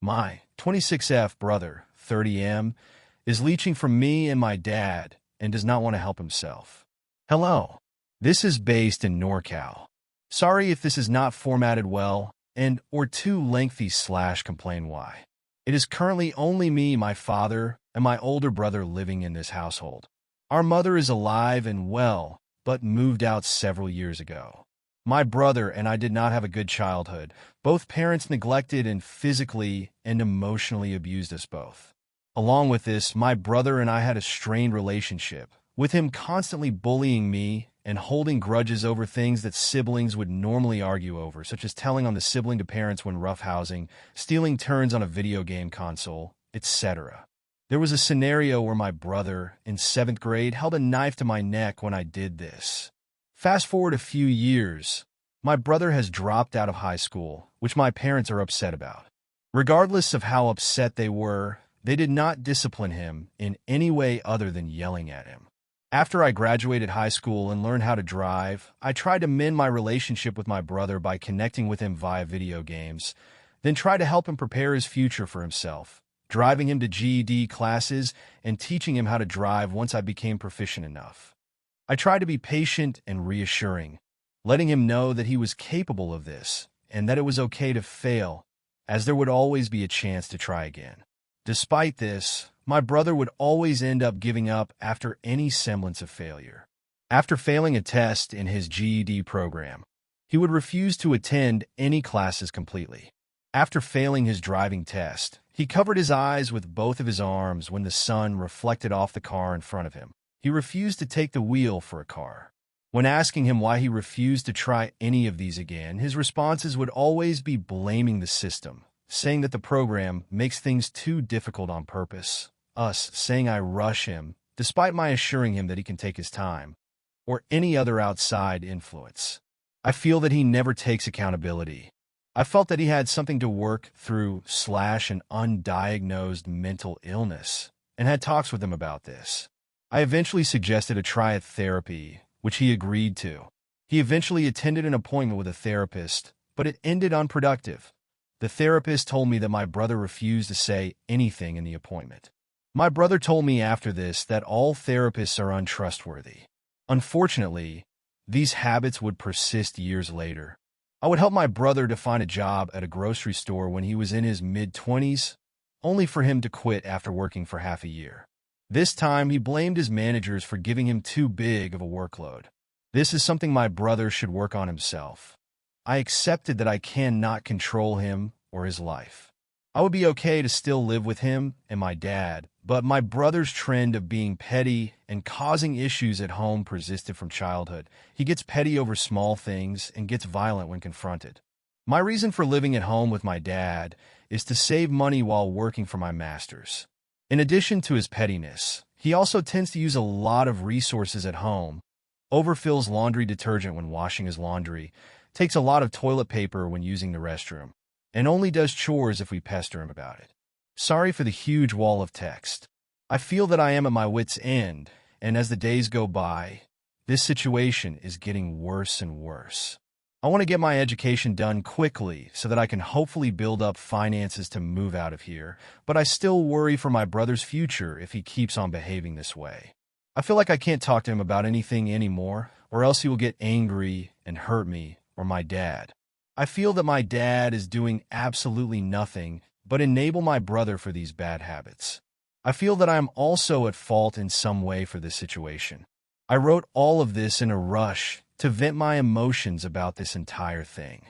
My 26F brother, 30M, is leeching from me and my dad and does not want to help himself. Hello. This is based in NorCal. Sorry if this is not formatted well and or too lengthy / complain why. It is currently only me, my father, and my older brother living in this household. Our mother is alive and well, but moved out several years ago. My brother and I did not have a good childhood. Both parents neglected and physically and emotionally abused us both. Along with this, my brother and I had a strained relationship, with him constantly bullying me and holding grudges over things that siblings would normally argue over, such as telling on the sibling to parents when roughhousing, stealing turns on a video game console, etc. There was a scenario where my brother, in 7th grade, held a knife to my neck when I did this. Fast forward a few years, my brother has dropped out of high school, which my parents are upset about. Regardless of how upset they were, they did not discipline him in any way other than yelling at him. After I graduated high school and learned how to drive, I tried to mend my relationship with my brother by connecting with him via video games, then tried to help him prepare his future for himself, driving him to GED classes and teaching him how to drive once I became proficient enough. I tried to be patient and reassuring, letting him know that he was capable of this and that it was okay to fail, as there would always be a chance to try again. Despite this, my brother would always end up giving up after any semblance of failure. After failing a test in his GED program, he would refuse to attend any classes completely. After failing his driving test, he covered his eyes with both of his arms when the sun reflected off the car in front of him. He refused to take the wheel for a car. When asking him why he refused to try any of these again, his responses would always be blaming the system, saying that the program makes things too difficult on purpose, us saying I rush him, despite my assuring him that he can take his time, or any other outside influence. I feel that he never takes accountability. I felt that he had something to work through / an undiagnosed mental illness, and had talks with him about this. I eventually suggested a try at therapy, which he agreed to. He eventually attended an appointment with a therapist, but it ended unproductive. The therapist told me that my brother refused to say anything in the appointment. My brother told me after this that all therapists are untrustworthy. Unfortunately, these habits would persist years later. I would help my brother to find a job at a grocery store when he was in his mid-20s, only for him to quit after working for half a year. This time, he blamed his managers for giving him too big of a workload. This is something my brother should work on himself. I accepted that I cannot control him or his life. I would be okay to still live with him and my dad, but my brother's trend of being petty and causing issues at home persisted from childhood. He gets petty over small things and gets violent when confronted. My reason for living at home with my dad is to save money while working for my masters. In addition to his pettiness, he also tends to use a lot of resources at home, overfills laundry detergent when washing his laundry, takes a lot of toilet paper when using the restroom, and only does chores if we pester him about it. Sorry for the huge wall of text. I feel that I am at my wit's end, and as the days go by, this situation is getting worse and worse. I want to get my education done quickly so that I can hopefully build up finances to move out of here, but I still worry for my brother's future if he keeps on behaving this way. I feel like I can't talk to him about anything anymore, or else he will get angry and hurt me or my dad. I feel that my dad is doing absolutely nothing but enable my brother for these bad habits. I feel that I am also at fault in some way for this situation. I wrote all of this in a rush to vent my emotions about this entire thing.